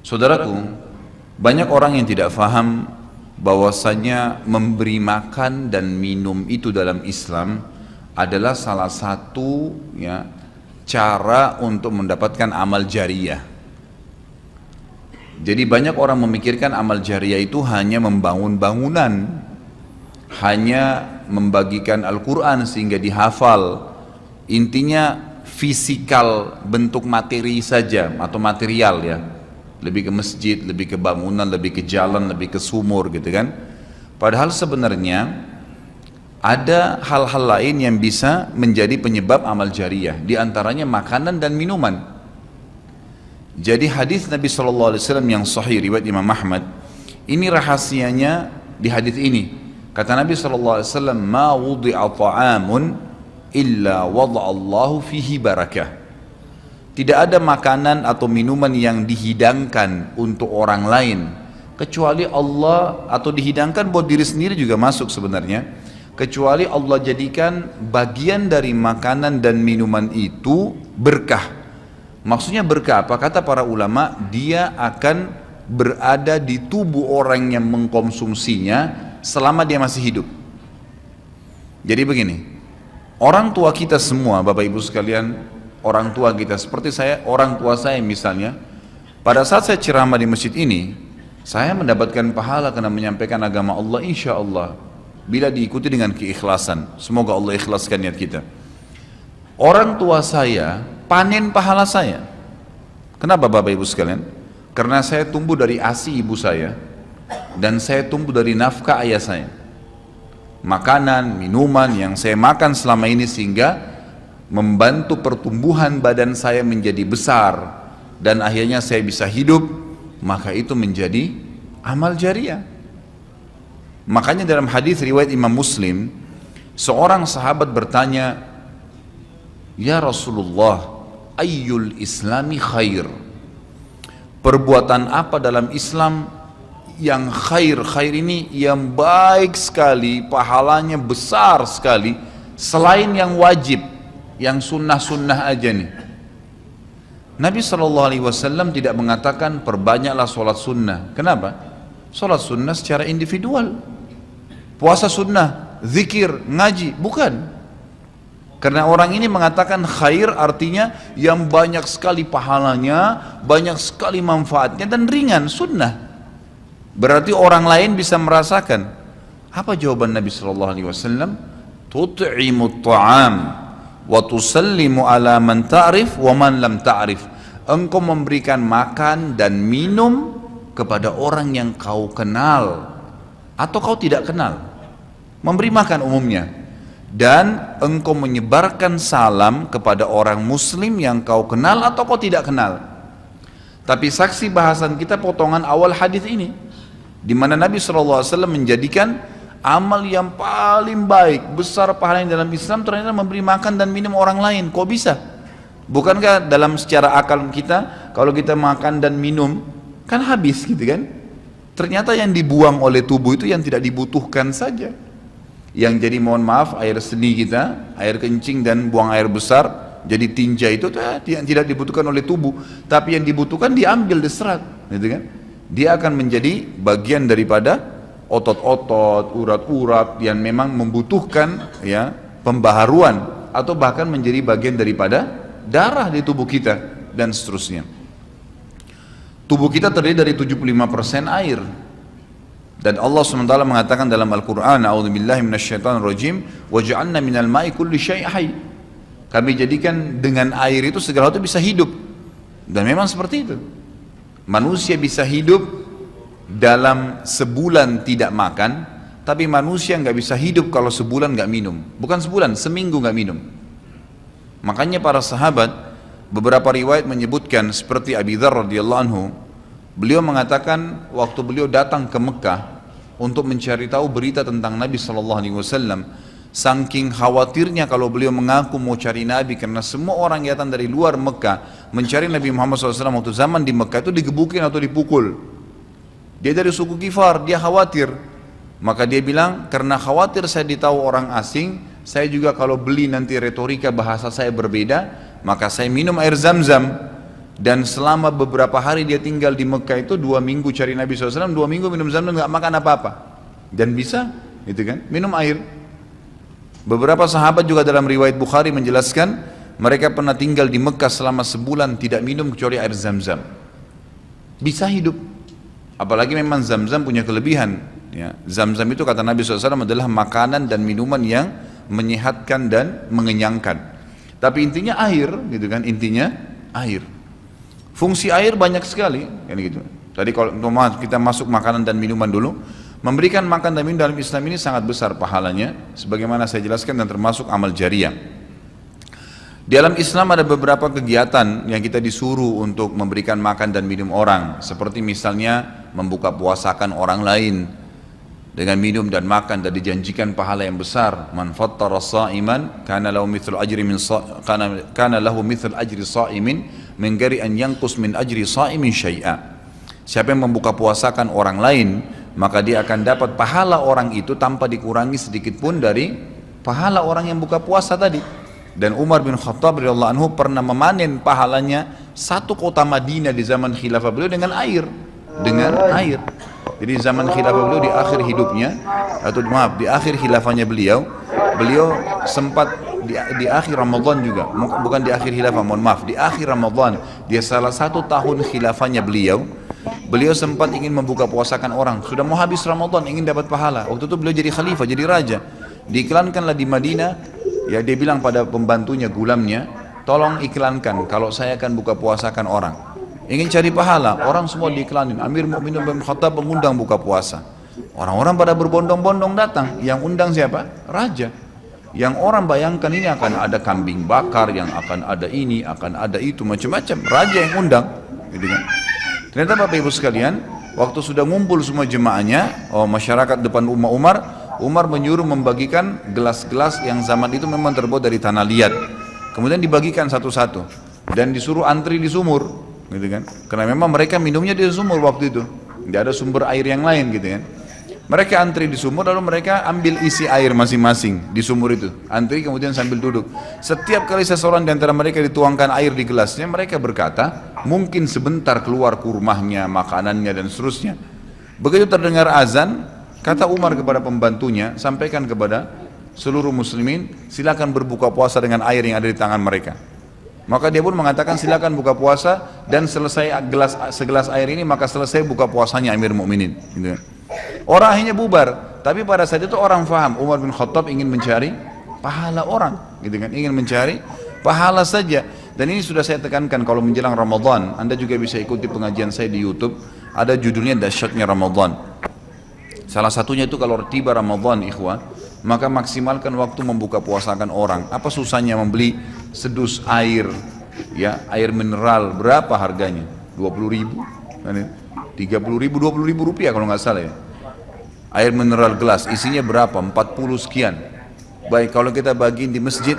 Saudaraku, banyak orang yang tidak faham bahwasanya memberi makan dan minum itu dalam Islam adalah salah satu cara untuk mendapatkan amal jariyah. Jadi banyak orang memikirkan amal jariyah itu hanya membangun bangunan, hanya membagikan Al-Quran sehingga dihafal. Intinya fisikal, bentuk materi saja atau material ya. Lebih ke masjid, lebih ke bangunan, lebih ke jalan, lebih ke sumur gitu kan. Padahal sebenarnya ada hal-hal lain yang bisa menjadi penyebab amal jariyah, di antaranya makanan dan minuman. Jadi hadis Nabi SAW yang sahih riwayat Imam Ahmad, ini rahasianya di hadis ini. Kata Nabi SAW, ma wudi'a ta'amun illa wada'allahu fihi barakah. Tidak ada makanan atau minuman yang dihidangkan untuk orang lain kecuali Allah, atau dihidangkan buat diri sendiri juga masuk sebenarnya, kecuali Allah jadikan bagian dari makanan dan minuman itu berkah. Maksudnya berkah apa? Kata para ulama, dia akan berada di tubuh orang yang mengkonsumsinya selama dia masih hidup. Jadi begini, orang tua kita semua, Bapak Ibu sekalian, orang tua kita seperti saya, orang tua saya misalnya, pada saat saya ceramah di masjid ini, saya mendapatkan pahala karena menyampaikan agama Allah, insya Allah, bila diikuti dengan keikhlasan. Semoga Allah ikhlaskan niat kita. Orang tua saya panen pahala saya. Kenapa Bapak Ibu sekalian? Karena saya tumbuh dari ASI ibu saya, dan saya tumbuh dari nafkah ayah saya. Makanan, minuman yang saya makan selama ini sehingga membantu pertumbuhan badan saya menjadi besar dan akhirnya saya bisa hidup, maka itu menjadi amal jariyah. Makanya dalam hadis riwayat Imam Muslim, seorang sahabat bertanya, ya Rasulullah, ayyul islami khair, perbuatan apa dalam Islam yang khair? Khair ini yang baik sekali, pahalanya besar sekali, selain yang wajib, yang sunnah-sunnah aja nih. Nabi SAW tidak mengatakan perbanyaklah sholat sunnah. Kenapa? Sholat sunnah secara individual, puasa sunnah, zikir, ngaji, bukan. Karena orang ini mengatakan khair artinya yang banyak sekali pahalanya, banyak sekali manfaatnya dan ringan, sunnah. Berarti orang lain bisa merasakan. Apa jawaban Nabi SAW? Tut'imut ta'am wa tusallimu ala man ta'rif wa man lam ta'rif. Engkau memberikan makan dan minum kepada orang yang kau kenal atau kau tidak kenal, memberi makan umumnya, dan engkau menyebarkan salam kepada orang muslim yang kau kenal atau kau tidak kenal. Tapi saksi bahasan kita potongan awal hadis ini, di mana Nabi SAW menjadikan amal yang paling baik, besar pahalanya dalam Islam ternyata memberi makan dan minum orang lain. Kok bisa? Bukankah dalam secara akal kita, kalau kita makan dan minum kan habis gitu kan? Ternyata yang dibuang oleh tubuh itu yang tidak dibutuhkan saja. Yang jadi mohon maaf air seni kita, air kencing dan buang air besar, jadi tinja itu yang tidak dibutuhkan oleh tubuh, tapi yang dibutuhkan diambil, diserat, gitu kan? Dia akan menjadi bagian daripada otot-otot, urat-urat yang memang membutuhkan pembaharuan, atau bahkan menjadi bagian daripada darah di tubuh kita dan seterusnya. Tubuh kita terdiri dari 75% air, dan Allah SWT mengatakan dalam Al-Quran, a'udzubillahi minasyaitonirrajim, waja'alna minal ma'i kulli syai' hayy. Kami jadikan dengan air itu segala sesuatu bisa hidup, dan memang seperti itu. Manusia bisa hidup dalam sebulan tidak makan, tapi manusia nggak bisa hidup kalau sebulan nggak minum. Bukan sebulan, seminggu nggak minum. Makanya para sahabat, beberapa riwayat menyebutkan seperti Abi Dzar radhiyallahu anhu, beliau mengatakan waktu beliau datang ke Mekah untuk mencari tahu berita tentang Nabi SAW, saking khawatirnya kalau beliau mengaku mau cari Nabi, karena semua orang yang datang dari luar Mekah mencari Nabi Muhammad SAW waktu zaman di Mekah itu digebukin atau dipukul. Dia dari suku Kifar, dia khawatir. Maka dia bilang, karena khawatir saya ditahu orang asing, saya juga kalau beli nanti retorika bahasa saya berbeda, maka saya minum air Zam-Zam. dan selama beberapa hari dia tinggal di Mekah itu 2 minggu cari Nabi SAW, 2 minggu minum Zamzam nggak makan apa-apa dan bisa gitu kan minum air. Beberapa sahabat juga dalam riwayat Bukhari menjelaskan mereka pernah tinggal di Mekah selama sebulan tidak minum kecuali air Zamzam, bisa hidup. Apalagi memang Zamzam punya kelebihan ya. Zamzam itu kata Nabi SAW adalah makanan dan minuman yang menyehatkan dan mengenyangkan. Tapi intinya air gitu kan, intinya air. Fungsi air banyak sekali kan gitu. Tadi kalau kita masuk makanan dan minuman dulu, memberikan makan dan minum dalam Islam ini sangat besar pahalanya, sebagaimana saya jelaskan, dan termasuk amal jariah. Di dalam Islam ada beberapa kegiatan yang kita disuruh untuk memberikan makan dan minum orang, seperti misalnya membuka puasakan orang lain dengan minum dan makan, dan dijanjikan pahala yang besar. Man fattara sha'iman kana lahu mithlu ajri sha'imin min ghairi an yanqus min ajri sha'imin syai'a. Siapa yang membuka puasakan orang lain, maka dia akan dapat pahala orang itu tanpa dikurangi sedikit pun dari pahala orang yang buka puasa tadi. Dan Umar bin Khattab radhiyallahu anhu pernah memanen pahalanya 1 kota Madinah di zaman khilafah beliau dengan air. Jadi zaman khilafah beliau di akhir hidupnya, atau maaf di akhir khilafahnya beliau sempat di akhir Ramadan juga, bukan di akhir khilafah, mohon maaf, di akhir Ramadan, dia salah 1 tahun khilafahnya beliau sempat ingin membuka puasakan orang, sudah mau habis Ramadan, ingin dapat pahala. Waktu itu beliau jadi khalifah, jadi raja, diiklankanlah di Madinah. Ya, dia bilang pada pembantunya, gulamnya, tolong iklankan kalau saya akan buka puasakan orang. Ingin cari pahala, orang semua diiklanin. Amir Mu'minin bin Khattab mengundang buka puasa. Orang-orang pada berbondong-bondong datang. Yang undang siapa? Raja. Yang orang bayangkan ini akan ada kambing bakar, yang akan ada ini, akan ada itu, macam-macam. Raja yang undang. Gitu kan. Ternyata Bapak Ibu sekalian, waktu sudah ngumpul semua jemaahnya, masyarakat depan rumah Umar menyuruh membagikan gelas-gelas yang zaman itu memang terbuat dari tanah liat. Kemudian dibagikan satu-satu dan disuruh antri di sumur, gitu kan? Karena memang mereka minumnya di sumur waktu itu, tidak ada sumber air yang lain, gitu kan? Mereka antri di sumur, lalu mereka ambil isi air masing-masing di sumur itu, antri kemudian sambil duduk. Setiap kali seseorang di antara mereka dituangkan air di gelasnya, mereka berkata, mungkin sebentar keluar kurmahnya, makanannya dan seterusnya. Begitu terdengar azan, kata Umar kepada pembantunya, sampaikan kepada seluruh muslimin, silakan berbuka puasa dengan air yang ada di tangan mereka. Maka dia pun mengatakan silakan buka puasa, dan selesai segelas air ini maka selesai buka puasanya Amir Mu'minin. Gitu. Orang akhirnya bubar, tapi pada saat itu orang faham Umar bin Khattab ingin mencari pahala orang, gitu kan? Ingin mencari pahala saja. Dan ini sudah saya tekankan, kalau menjelang Ramadan, Anda juga bisa ikuti pengajian saya di YouTube. Ada judulnya Dahsyatnya Ramadan. Salah satunya itu kalau tiba Ramadan, ikhwan, maka maksimalkan waktu membuka puasakan orang. Apa susahnya membeli sedus air, ya, air mineral, berapa harganya? 20.000, 30.000, 20.000 rupiah kalau nggak salah ya. Air mineral gelas, isinya berapa? 40 sekian. Baik, kalau kita bagiin di masjid,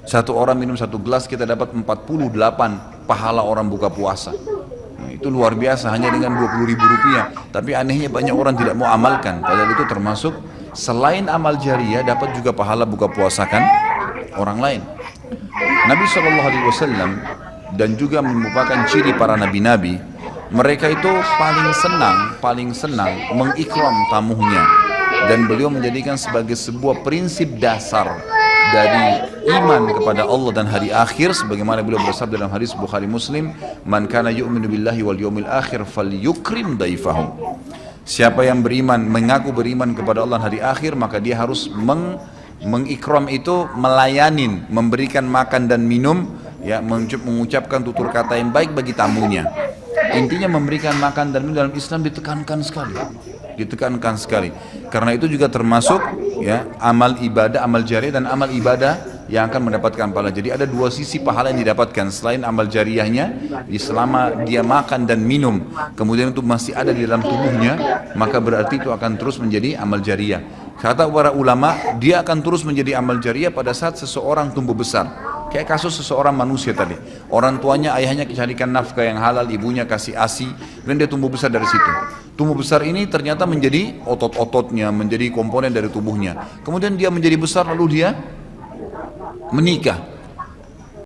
satu orang minum 1 gelas, kita dapat 48 pahala orang buka puasa. Itu luar biasa, hanya dengan 20.000 rupiah. Tapi anehnya banyak orang tidak mau amalkan, padahal itu termasuk selain amal jariah, dapat juga pahala buka puasakan orang lain. Nabi SAW dan juga merupakan ciri para nabi-nabi, mereka itu paling senang mengikram tamunya, dan beliau menjadikan sebagai sebuah prinsip dasar dari iman kepada Allah dan hari akhir, sebagaimana beliau bersabda dalam hadis Bukhari Muslim, man kana yu'minu billahi wal yawmil akhir falyukrim daifahu. Siapa yang beriman, mengaku beriman kepada Allah dan hari akhir, maka dia harus mengikram itu, melayanin, memberikan makan dan minum, ya, mengucapkan tutur kata yang baik bagi tamunya. Intinya memberikan makan dan minum dalam Islam ditekankan sekali. Karena itu juga termasuk, ya, amal ibadah, amal jariah dan amal ibadah yang akan mendapatkan pahala. Jadi ada 2 sisi pahala yang didapatkan selain amal jariahnya. Selama dia makan dan minum, kemudian itu masih ada di dalam tubuhnya, maka berarti itu akan terus menjadi amal jariah. Kata para ulama, dia akan terus menjadi amal jariah pada saat seseorang tumbuh besar. Kayak kasus seseorang manusia tadi, orang tuanya, ayahnya carikan nafkah yang halal, ibunya kasih ASI, dan dia tumbuh besar dari situ. Tumbuh besar ini ternyata menjadi otot-ototnya, menjadi komponen dari tubuhnya. Kemudian dia menjadi besar, lalu dia menikah.